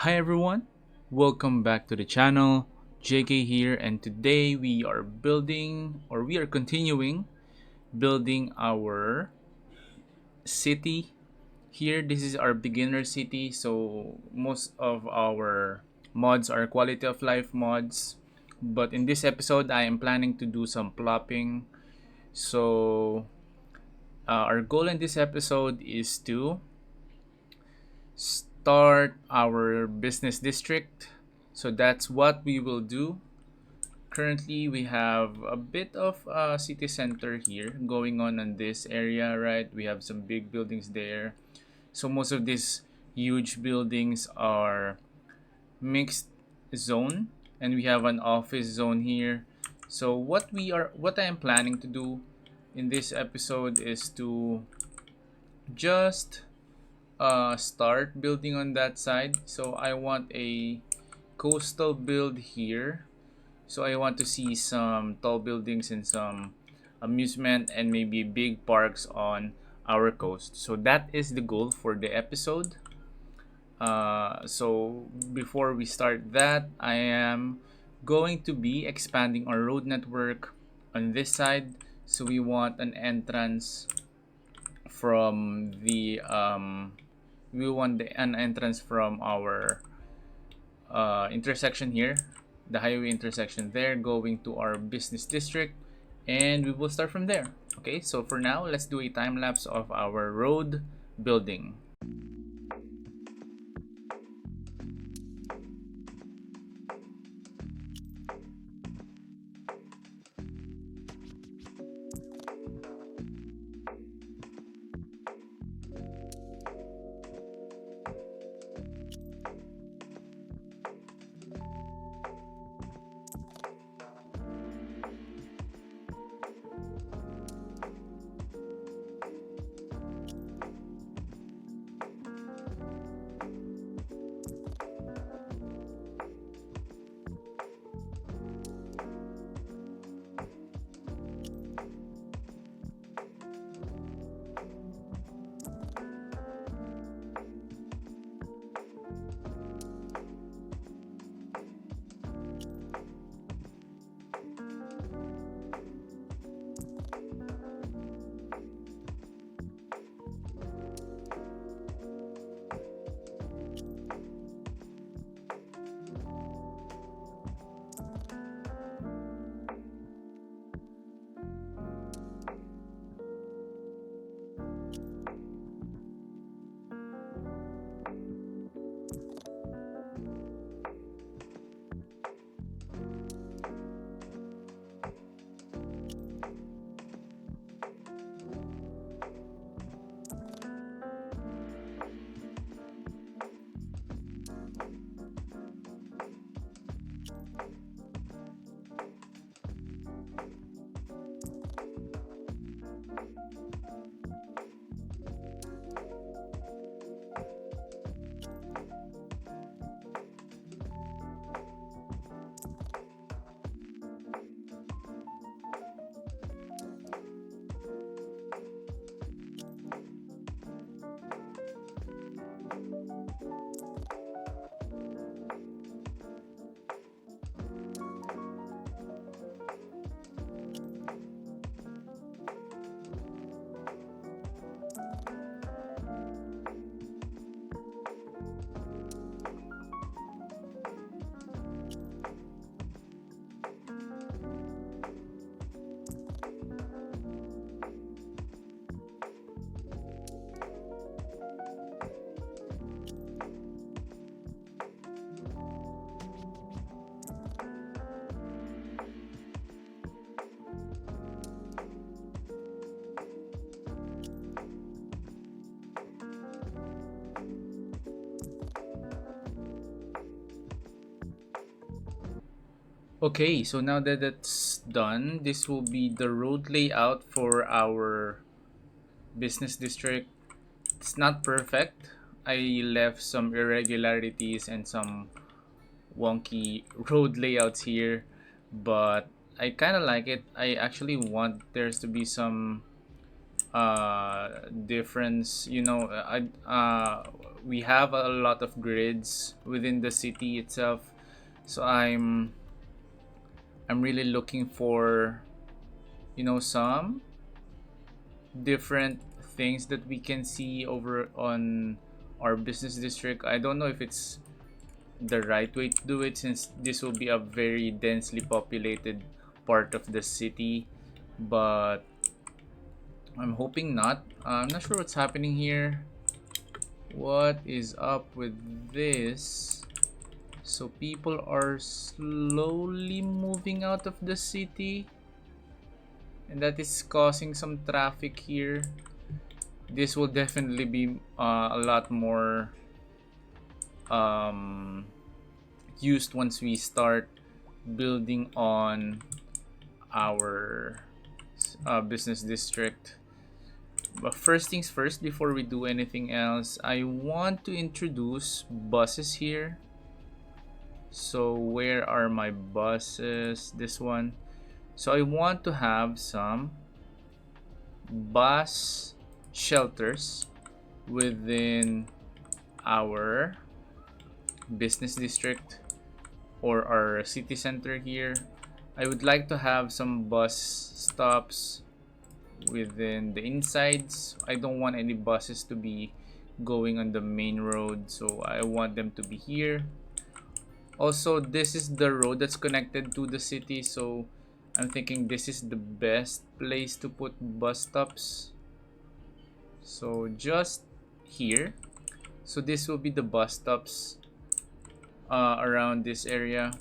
Hi everyone, welcome back to the channel. JK here, and today we are continuing building our city here. This is our beginner city, so most of our mods are quality of life mods. But in this episode, I am planning to do some plopping. So, our goal in this episode is to start our business district. So that's what we will do. Currently, we have a bit of a city center here going on in this area, right? We have some big buildings there. So most of these huge buildings are mixed zone, and we have an office zone here. So what I am planning to do in this episode is to just start building on that side. So I want a coastal build here. So I want to see some tall buildings and some amusement and maybe big parks on our coast. So that is the goal for the episode. So before we start that, I am going to be expanding our road network on this side. So we want an entrance from the an entrance from our intersection here, the highway intersection there, going to our business district, and we will start from there. Okay, so for now, let's do a time lapse of our road building. Okay, so now that that's done, this will be the road layout for our business district. It's not perfect. I left some irregularities and some wonky road layouts here, but I kind of like it. I actually want there's to be some difference, we have a lot of grids within the city itself. So I'm really looking for, some different things that we can see over on our business district. I don't know if it's the right way to do it, since this will be a very densely populated part of the city, but I'm hoping not. I'm not sure what's happening here. What is up with this? So people are slowly moving out of the city, and that is causing some traffic here. This will definitely be a lot more used once we start building on our business district. But first things first, before we do anything else, I want to introduce buses here. So where are my buses? This one. So I want to have some bus shelters within our business district or our city center here. I would like to have some bus stops within the insides. I don't want any buses to be going on the main road, so I want them to be here. Also, this is the road that's connected to the city, so I'm thinking this is the best place to put bus stops. So just here. So this will be the bus stops around this area,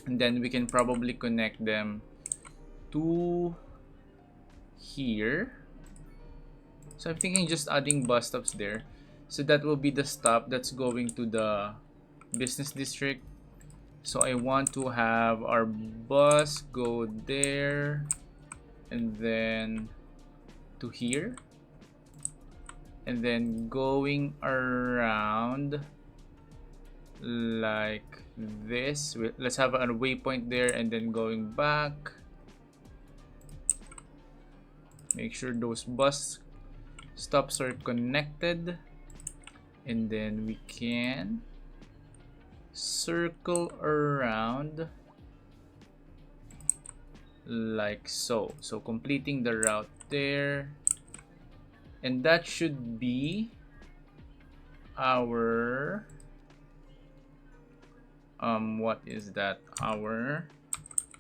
and then we can probably connect them to here. So I'm thinking just adding bus stops there. So that will be the stop that's going to the business district. So I want to have our bus go there and then to here, and then going around like this. Let's have a waypoint there and then going back. Make sure those bus stops are connected, and then we can circle around like so. So completing the route there, and that should be our what is that? Our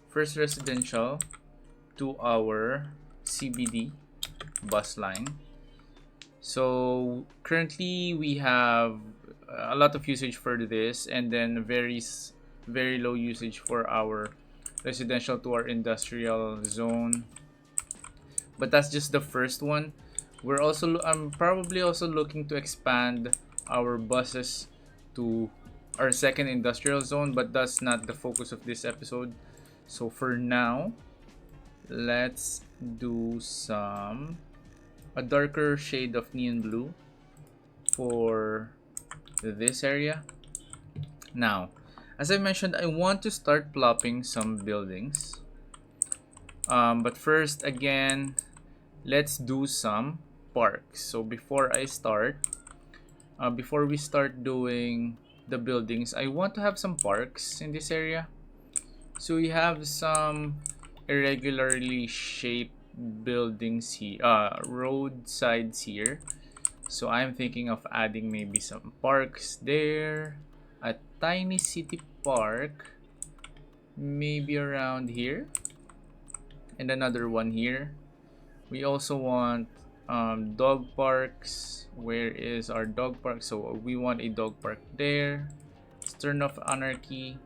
first residential to our CBD bus line. So currently we have a lot of usage for this, and then very low usage for our residential to our industrial zone. But that's just the first one. I'm probably also looking to expand our buses to our second industrial zone, but that's not the focus of this episode. So for now, let's do a darker shade of neon blue for this area. Now, as I mentioned, I want to start plopping some buildings. But first, again, let's do some parks. So before we start doing the buildings, I want to have some parks in this area. So we have some irregularly shaped buildings here, roadsides here. So I'm thinking of adding maybe some parks there, a tiny city park maybe around here, and another one here. We also want dog parks. Where is our dog park? So we want a dog park there. Let's turn off anarchy.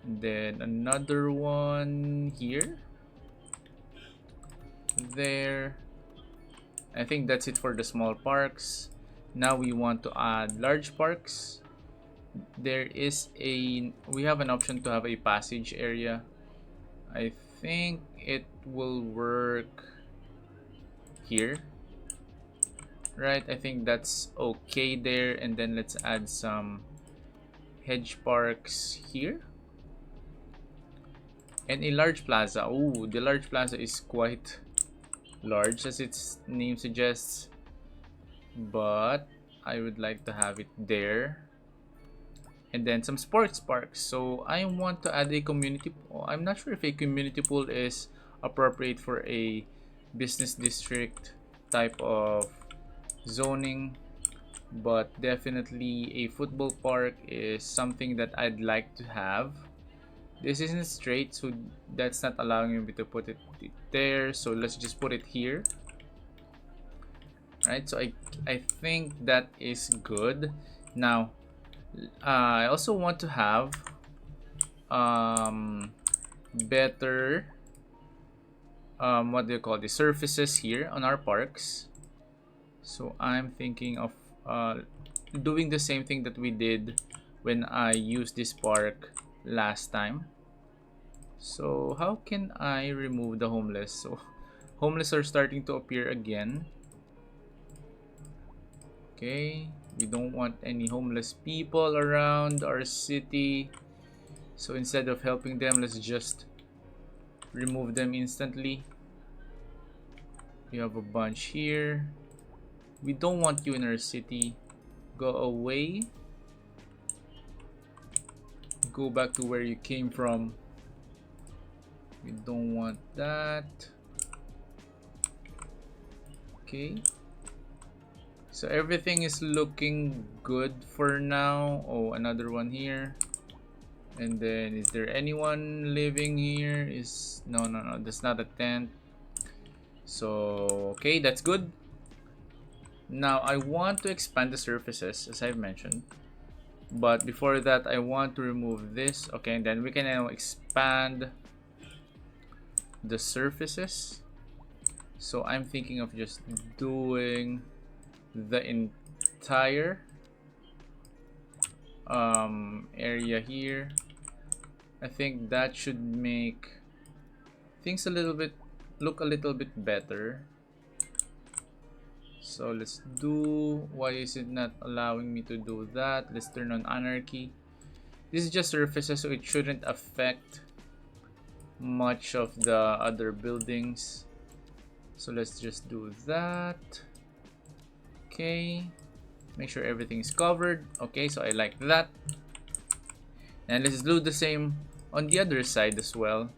Then another one here, there. I think that's it for the small parks. Now we want to add large parks. We have an option to have a passage area. I think it will work here, right? I think that's okay there. And then let's add some hedge parks here and a large plaza. Oh, the large plaza is quite large as its name suggests, but I would like to have it there. And then some sports parks. So I want to add a community pool. I'm not sure if a community pool is appropriate for a business district type of zoning, but definitely a football park is something that I'd like to have. This isn't straight, so that's not allowing me to put it there, so let's just put it here. Right, so I think that is good. Now I also want to have better what do you call the surfaces here on our parks. So I'm thinking of doing the same thing that we did when I used this park last time. So how can I remove the homeless? So homeless are starting to appear again. Okay, we don't want any homeless people around our city. So instead of helping them, let's just remove them instantly. We have a bunch here. We don't want you in our city. Go away. Go back to where you came from. We don't want that. Okay. So everything is looking good for now. Oh, another one here. And then, is there anyone living here? No, that's not a tent. So, okay, that's good. Now, I want to expand the surfaces, as I've mentioned. But before that, I want to remove this. Okay, and then we can now expand the surfaces. So, I'm thinking of just doing the entire area here. I think that should make things look a little bit better. So let's do, why is it not allowing me to do that? Let's turn on anarchy. This is just surfaces, so it shouldn't affect much of the other buildings. So let's just do that. Okay, make sure everything is covered. Okay, so I like that. And let's do the same on the other side as well.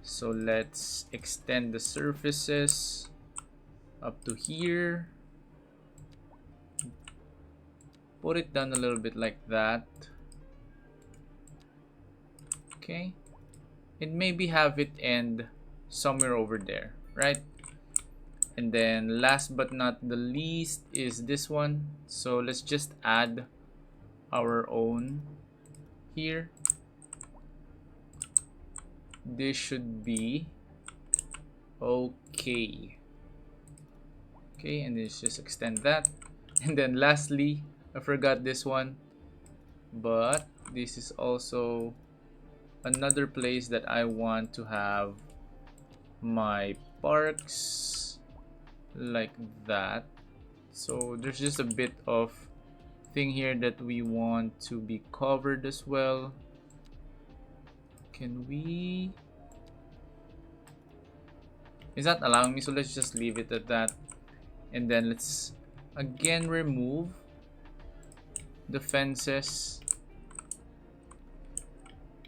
So let's extend the surfaces up to here. Put it down a little bit like that. Okay, and maybe have it end somewhere over there, right? And then last but not the least is this one. So let's just add our own here. This should be okay. Okay, and let's just extend that. And then lastly, I forgot this one, but this is also another place that I want to have my parks, like that. So there's just a bit of thing here that we want to be covered as well. Can we? It's not allowing me, so let's just leave it at that. And then let's again remove the fences.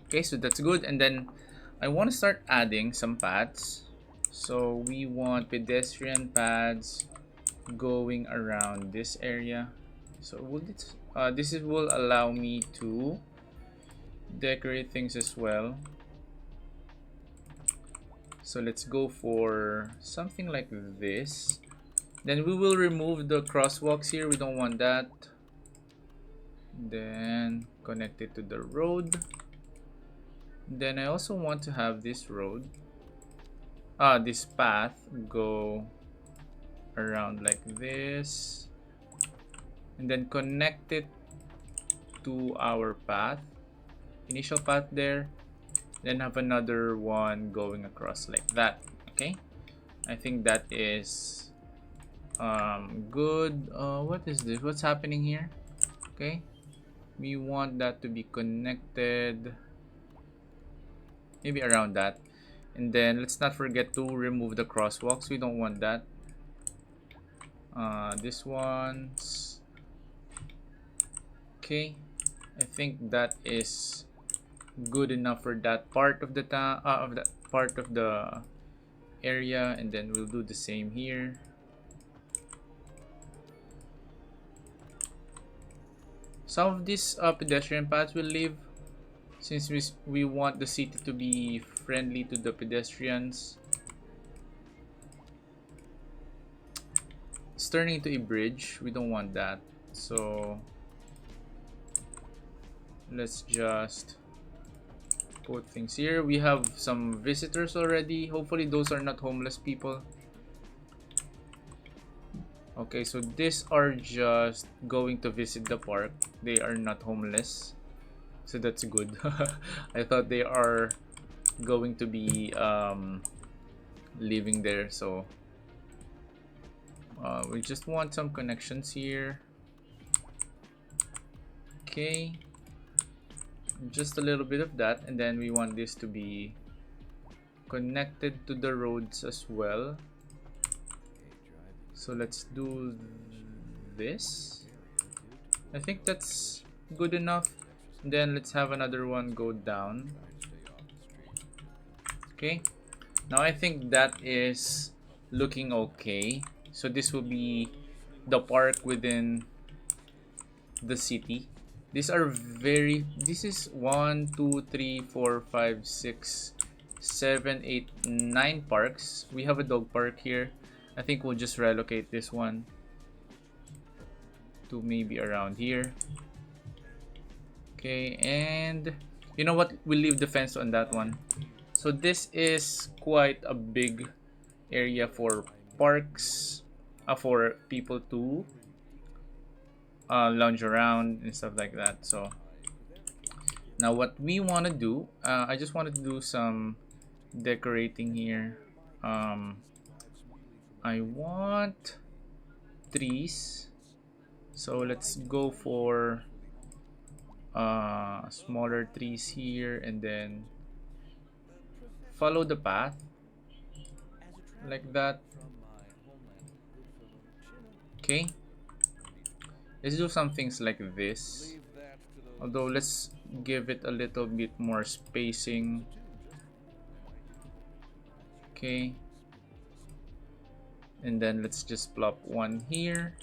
Okay, so that's good. And then I want to start adding some paths. So we want pedestrian paths going around this area. So this will allow me to decorate things as well. So let's go for something like this. Then we will remove the crosswalks here. We don't want that. Then connect it to the road. Then I also want to have this road, this path go around like this, and then connect it to our path, initial path there. Then have another one going across like that. Okay, I think that is good. What is this? What's happening here? Okay, we want that to be connected maybe around that. And then let's not forget to remove the crosswalks. We don't want that. This one's Okay, I think that is good enough for that part of the of that part of the area, and then we'll do the same here. Some of these pedestrian paths will leave since we want the city to be friendly to the pedestrians. It's turning into a bridge. We don't want that. So let's just put things here. We have some visitors already. Hopefully those are not homeless people. Okay, so these are just going to visit the park. They are not homeless. So that's good. I thought they are going to be living there. So we just want some connections here. Okay. Just a little bit of that, and then we want this to be connected to the roads as well. So let's do this. I think that's good enough. And then let's have another one go down. Okay, now I think that is looking okay. So this will be the park within the city. These are this is 1 2 3 4 5 6 7 8 9 parks. We have a dog park here. I think we'll just relocate this one to maybe around here. Okay, and you know what, we'll leave the fence on that one. So this is quite a big area for parks, for people to lounge around and stuff like that. So now what we want to do, I just wanted to do some decorating here. I want trees, so let's go for smaller trees here, and then follow the path like that. Okay, let's do some things like this, although let's give it a little bit more spacing. Okay, and then let's just plop one here.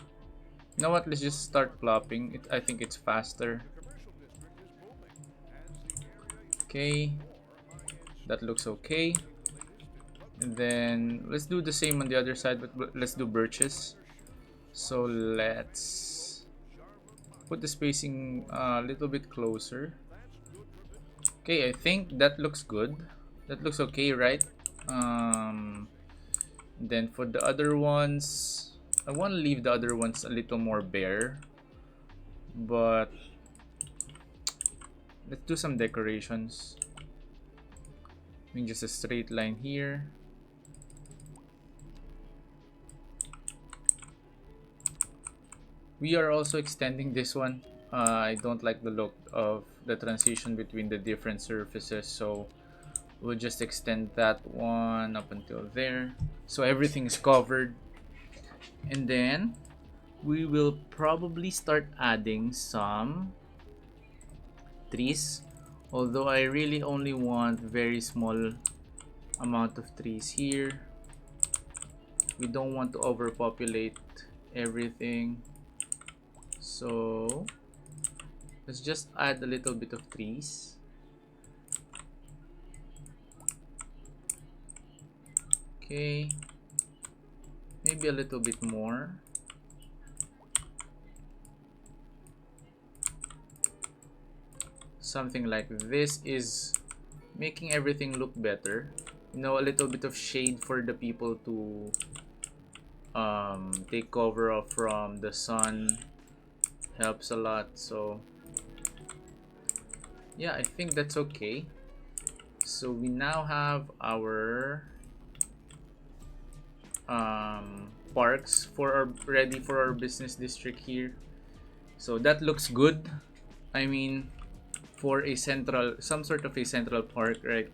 You know what, let's just start plopping it. I think it's faster. Okay, that looks okay. And then let's do the same on the other side, but let's do birches. So let's put the spacing a little bit closer. Okay, I think that looks good. That looks okay, right? Then for the other ones, I want to leave the other ones a little more bare, but let's do some decorations. I mean, just a straight line here. We are also extending this one. I don't like the look of the transition between the different surfaces, so we'll just extend that one up until there, so everything is covered. And then we will probably start adding some trees, although I really only want very small amount of trees here. We don't want to overpopulate everything, so let's just add a little bit of trees. Okay, maybe a little bit more. Something like this is making everything look better. You know, a little bit of shade for the people to take cover of from the sun helps a lot. So yeah, I think that's okay. So we now have our parks ready for our business district here. So that looks good. I mean, for a some sort of a central park, right?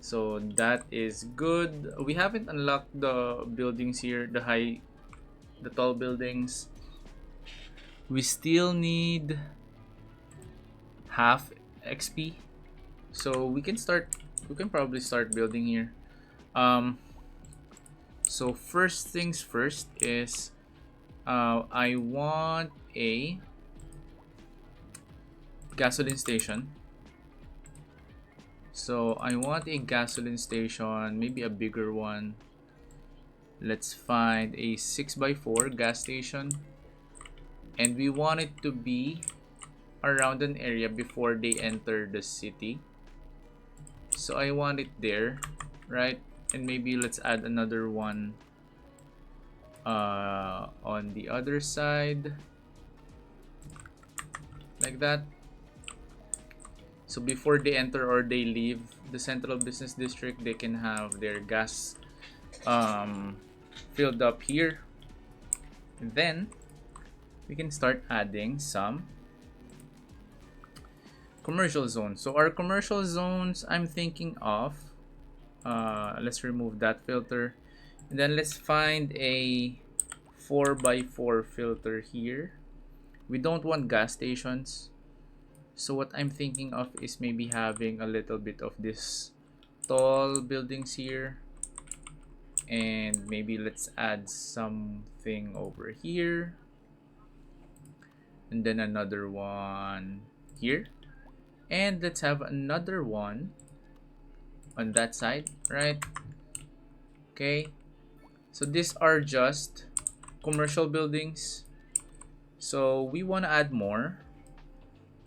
So that is good. We haven't unlocked the buildings here, the tall buildings. We still need half XP. So we can probably start building here. So first things first is I want a gasoline station. So I want a gasoline station, maybe a bigger one. Let's find a 6x4 gas station. And we want it to be around an area before they enter the city. So I want it there, right? And maybe let's add another one on the other side, like that. So before they enter or they leave the central business district, they can have their gas filled up here. And then we can start adding some commercial zones. So our commercial zones, I'm thinking of, let's remove that filter. And then let's find a 4x4 filter here. We don't want gas stations. So what I'm thinking of is maybe having a little bit of this tall buildings here. And maybe let's add something over here. And then another one here. And let's have another one on that side, right? Okay. So these are just commercial buildings. So we want to add more.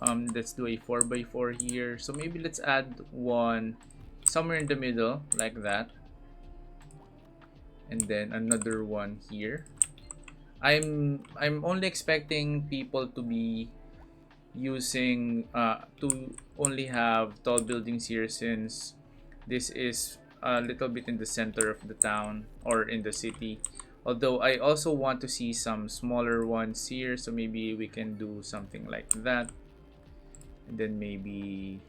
Let's do a 4x4 here. So maybe let's add one somewhere in the middle, like that. And then another one here. I'm only expecting people to be using to only have tall buildings here, since this is a little bit in the center of the town or in the city. Although I also want to see some smaller ones here, so maybe we can do something like that. And then maybe,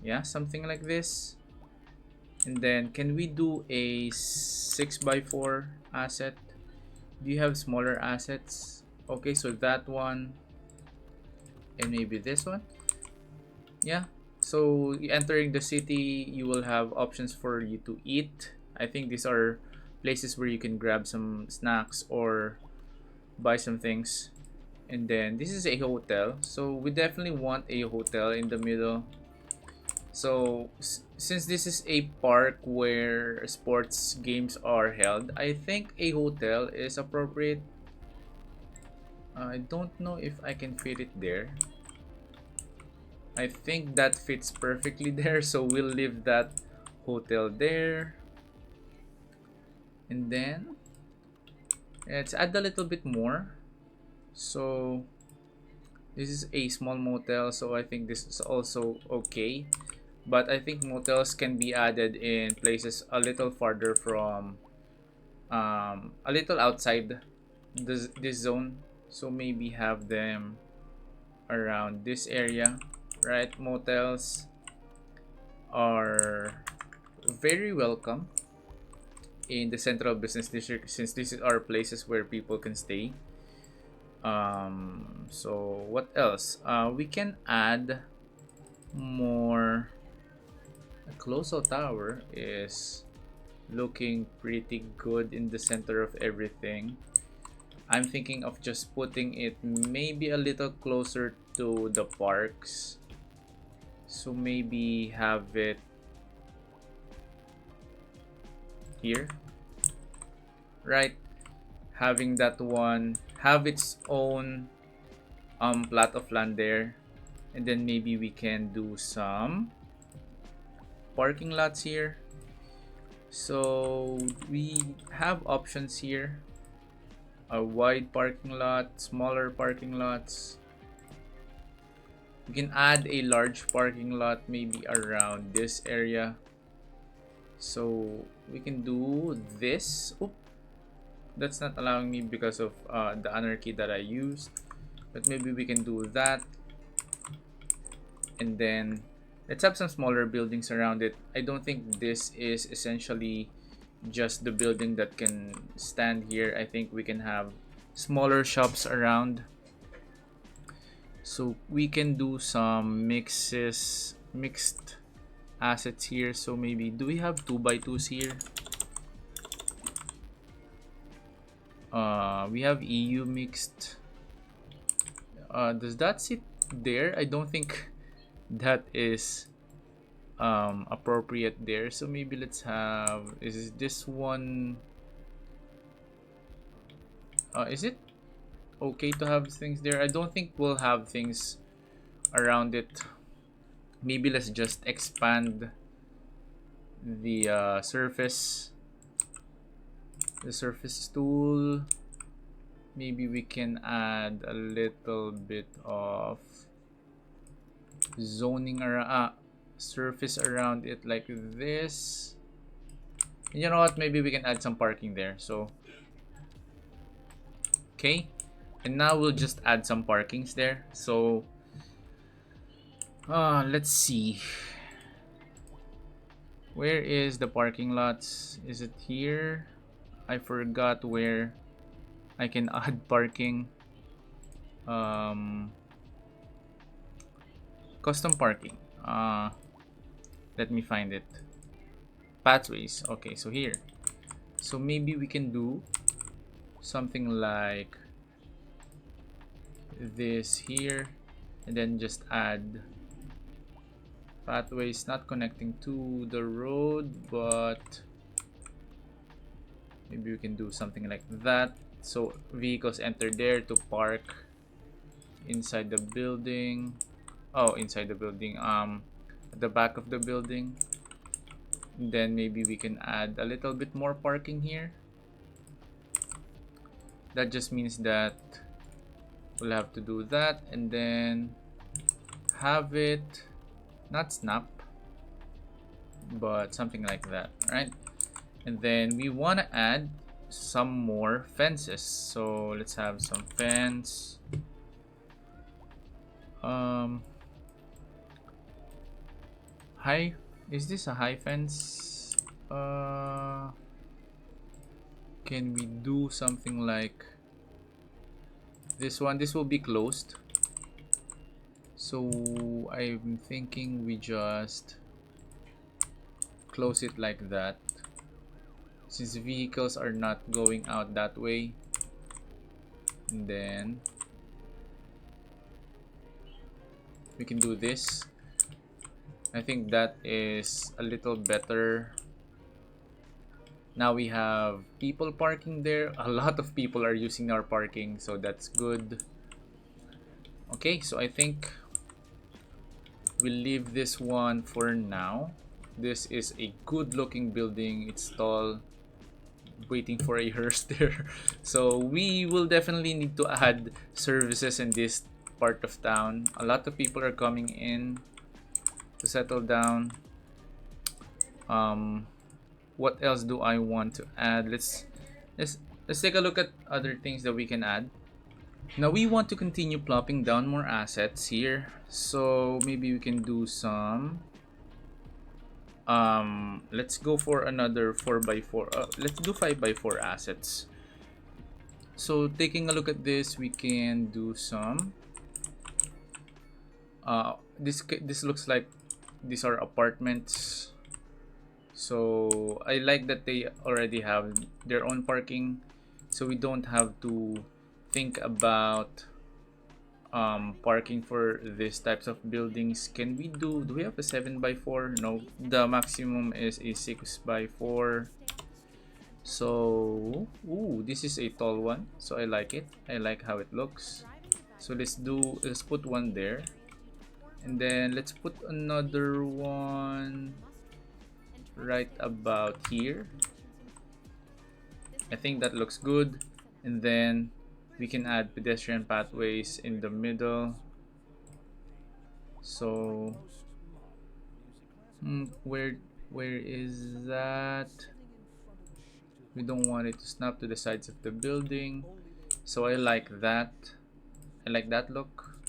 yeah, something like this. And then can we do a 6x4 asset? Do you have smaller assets? Okay, so that one and maybe this one. Yeah, so entering the city, you will have options for you to eat. I think these are places where you can grab some snacks or buy some things. And then this is a hotel, so we definitely want a hotel in the middle. So since this is a park where sports games are held, I think a hotel is appropriate. I don't know if I can fit it there. I think that fits perfectly there, so we'll leave that hotel there. And then let's add a little bit more. So this is a small motel, so I think this is also okay. But I think motels can be added in places a little farther from a little outside this zone. So maybe have them around this area, right? Motels are very welcome in the central business district, since these are places where people can stay. So what else? We can add more. A colossal tower is looking pretty good in the center of everything. I'm thinking of just putting it maybe a little closer to the parks. So maybe have it here, right? Having that one have its own plot of land there. And then maybe we can do some parking lots here. So we have options here: a wide parking lot, smaller parking lots. We can add a large parking lot maybe around this area. So we can do this. Oop, that's not allowing me because of the anarchy that I used, but maybe we can do that. And then let's have some smaller buildings around it. I don't think this is essentially just the building that can stand here. I think we can have smaller shops around. So we can do some mixed assets here. So maybe, do we have 2x2s here? We have EU mixed. Does that sit there? I don't think that is appropriate there. So maybe let's have, is this one, is it okay to have things there? I don't think we'll have things around it. Maybe let's just expand the surface tool. Maybe we can add a little bit of zoning around, surface around it like this. And you know what, maybe we can add some parking there. So okay, and now we'll just add some parkings there. So let's see, where is the parking lots? Is it here? I forgot where I can add parking. Custom parking. Let me find it. Pathways. Okay, so here. So maybe we can do something like this here, and then just add pathways not connecting to the road, but maybe we can do something like that. So vehicles enter there to park inside the building. Oh, inside the building, at the back of the building. Then maybe we can add a little bit more parking here. That just means that we'll have to do that, and then have it not snap, but something like that, right? And then we want to add some more fences. So let's have some fence. High, is this a high fence? Can we do something like this one? This will be closed, so I'm thinking we just close it like that, since vehicles are not going out that way. And then we can do this. I think that is a little better. Now we have people parking there. A lot of people are using our parking, so that's good. Okay, so I think we'll leave this one for now. This is a good looking building. It's tall, waiting for a hearse there. So we will definitely need to add services in this part of town. A lot of people are coming in to settle down. What else do I want to add? Let's take a look at other things that we can add. Now we want to continue plopping down more assets here, so maybe we can do some, let's go for another 4x4. Let's do 5x4 assets. So taking a look at this, we can do some, this looks like these are apartments. So I like that they already have their own parking, so we don't have to think about parking for these types of buildings. Can we do we have a 7x4? No, the maximum is a 6x4. So ooh, this is a tall one, so I like it. I like how it looks. So let's put one there, and then let's put another one right about here. I think that looks good. And then we can add pedestrian pathways in the middle. So where is that? We don't want it to snap to the sides of the building, so I like that. I like that look.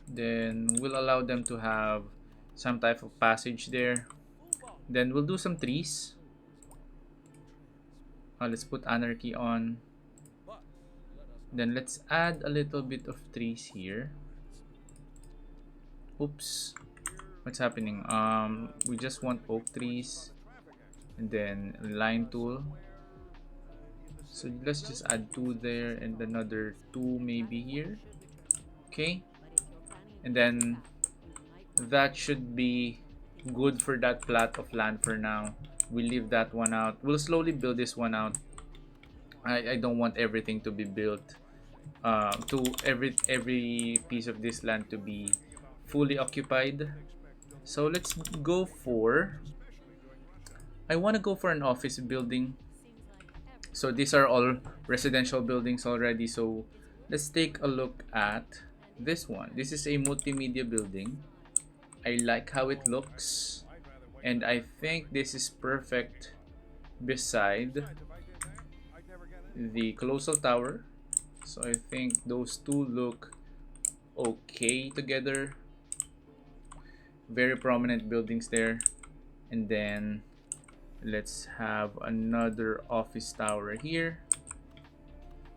Then we'll allow them to have some type of passage there. Then we'll do some trees. Let's put anarchy on. Then let's add a little bit of trees here. Oops, what's happening? We just want oak trees and then line tool. So let's just add two there and another two maybe here. Okay, and then that should be good for that plot of land for now. We leave that one out. We'll slowly build this one out. I don't want everything to be built, to every piece of this land to be fully occupied. So let's go for, I want to go for an office building. So these are all residential buildings already. So let's take a look at this one. This is a multimedia building. I like how it looks, and I think this is perfect beside the colossal tower. So I think those two look okay together. Very prominent buildings there. And then let's have another office tower here.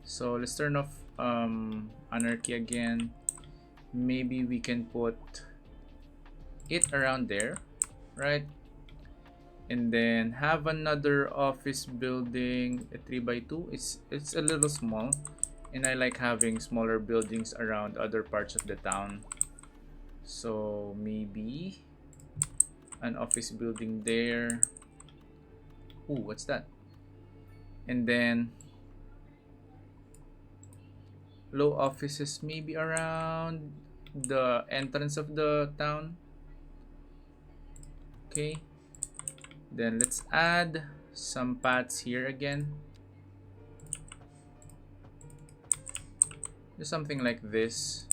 So let's turn off anarchy again. Maybe we can put it around there, right? And then have another office building, a 3x2. It's a little small, and I like having smaller buildings around other parts of the town. So maybe an office building there. Ooh, what's that? And then low offices maybe around the entrance of the town. Okay, then let's add some paths here again. Do something like this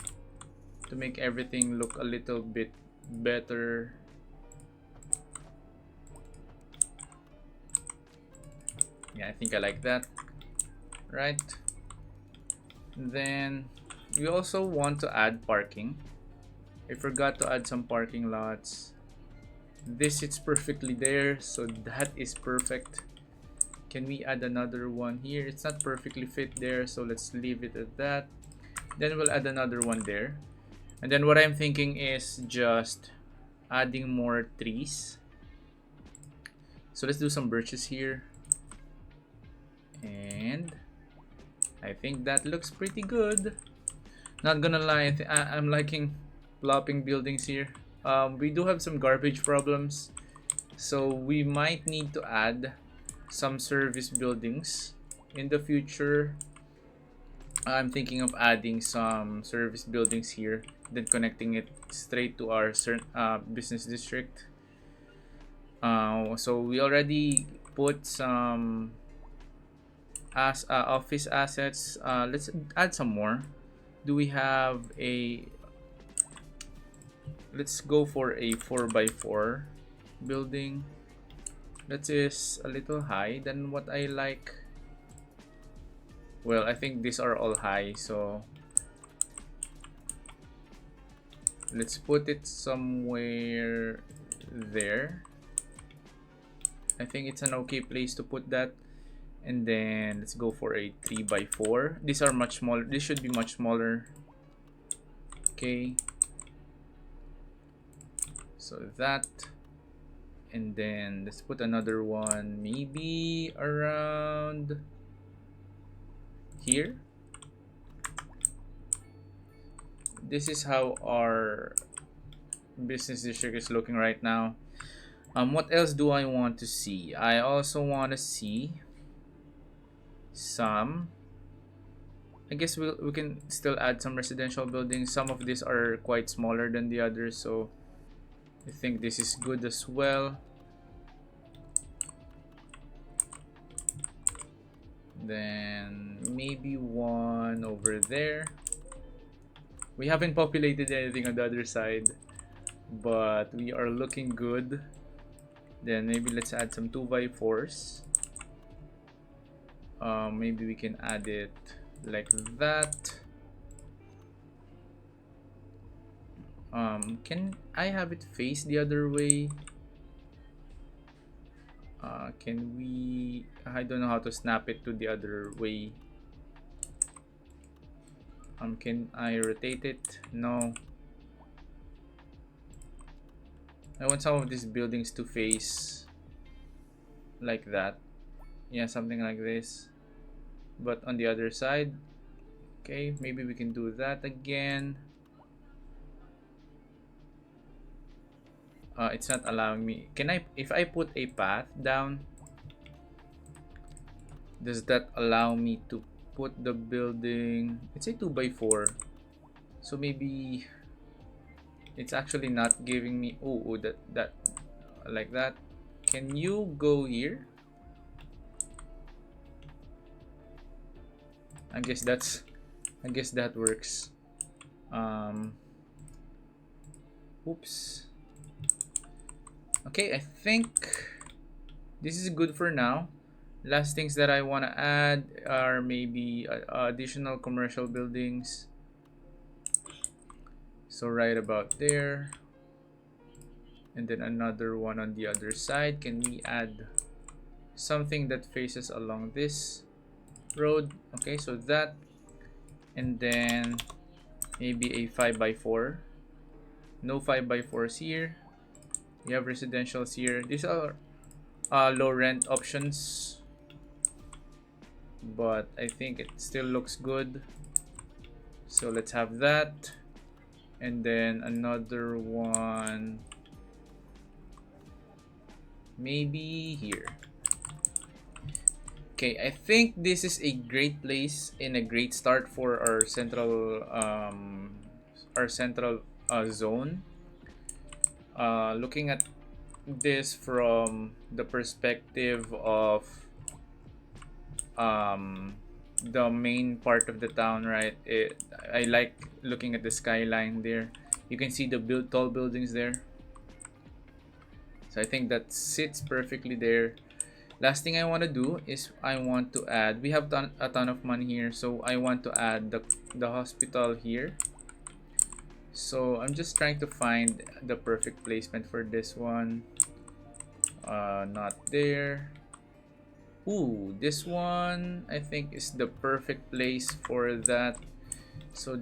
to make everything look a little bit better. Yeah, I think I like that. Right. Then we also want to add parking. I forgot to add some parking lots. This sits perfectly there, so that is perfect. Can we add another one here? It's not perfectly fit there, so let's leave it at that. Then we'll add another one there. And then what I'm thinking is just adding more trees. So let's do some birches here. And I think that looks pretty good. Not gonna lie, I'm liking plopping buildings here. We do have some garbage problems, so we might need to add some service buildings in the future. I'm thinking of adding some service buildings here, then connecting it straight to our business district. So we already put some office assets. Let's add some more. Do we have a, let's go for a 4x4 building. That is a little high than what I like. Well, I think these are all high, so let's put it somewhere there. I think it's an okay place to put that. And then let's go for a 3x4. These are much smaller. This should be much smaller. Okay. So that. And then let's put another one maybe around here. This is how our business district is looking right now. What else do I want to see? I also want to see some, I guess we can still add some residential buildings. Some of these are quite smaller than the others, so I think this is good as well. Then maybe one over there. We haven't populated anything on the other side, but we are looking good. Then maybe let's add some 2x4s. Maybe we can add it like that. Can I have it face the other way? Can we, I don't know how to snap it to the other way. Can I rotate it? No. I want some of these buildings to face like that. Yeah, something like this. But on the other side, okay, maybe we can do that again. It's not allowing me. Can I, if I put a path down, does that allow me to put the building? It's a 2x4. So maybe it's actually not giving me, oh, that like that. Can you go here? I guess that works. Oops. Okay, I think this is good for now. Last things that I want to add are maybe additional commercial buildings. So right about there. And then another one on the other side. Can we add something that faces along this road? Okay, so that. And then maybe a 5x4. No 5x4s here. We have residentials here. These are low rent options, but I think it still looks good. So let's have that. And then another one maybe here. Okay, I think this is a great place and a great start for our central zone. Looking at this from the perspective of the main part of the town, right? I like looking at the skyline there. You can see the tall buildings there. So I think that sits perfectly there. Last thing I want to do is I want to add, we have a ton of money here, so I want to add the hospital here. So I'm just trying to find the perfect placement for this one. Not there. Ooh, this one I think is the perfect place for that. So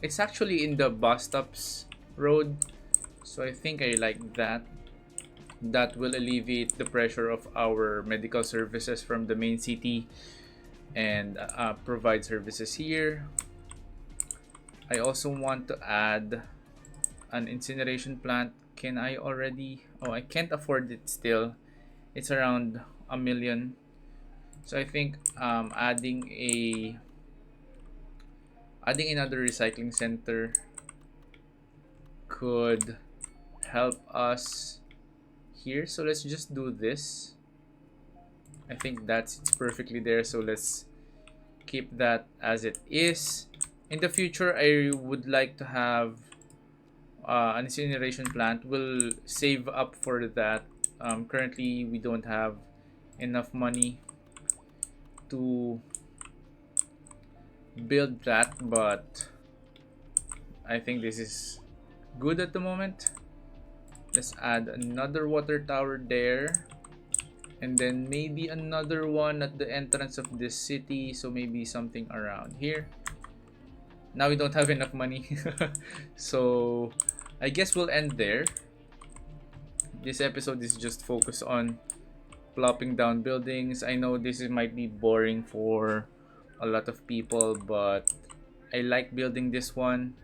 it's actually in the bus stops road, so I think I like that. That will alleviate the pressure of our medical services from the main city and provide services here. I also want to add an incineration plant. Can I already? Oh, I can't afford it still. It's around $1 million. So I think adding another recycling center could help us here. So let's just do this. I think that's perfectly there, so let's keep that as it is. In the future, I would like to have an incineration plant. We'll save up for that. Currently we don't have enough money to build that, but I think this is good at the moment. Let's add another water tower there, and then maybe another one at the entrance of this city, so maybe something around here. Now we don't have enough money. So I guess we'll end there. This episode is just focused on plopping down buildings. I know this might be boring for a lot of people, but I like building this one.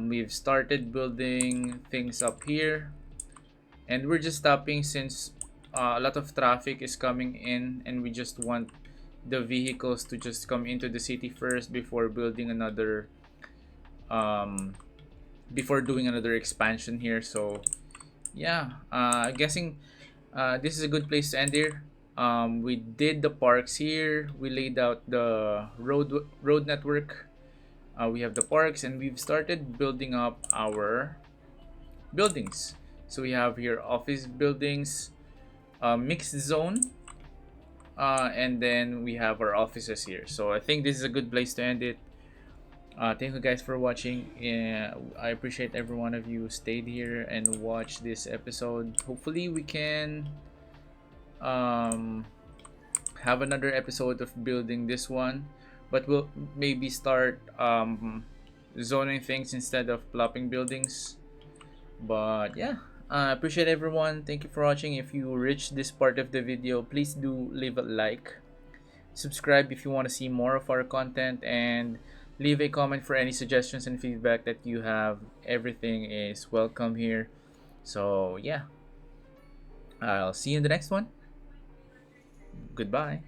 We've started building things up here, and we're just stopping since a lot of traffic is coming in, and we just want the vehicles to just come into the city first before building another before doing another expansion here. So yeah, guessing this is a good place to end here. We did the parks here, we laid out the road network, we have the parks, and we've started building up our buildings. So we have here office buildings, mixed zone, and then we have our offices here. So I think this is a good place to end it. Thank you guys for watching. I appreciate every one of you stayed here and watched this episode. Hopefully we can have another episode of building this one, but we'll maybe start zoning things instead of plopping buildings. But yeah, I appreciate everyone. Thank you for watching. If you reached this part of the video, please do leave a like, subscribe if you want to see more of our content, and leave a comment for any suggestions and feedback that you have. Everything is welcome here. So yeah, I'll see you in the next one. Goodbye.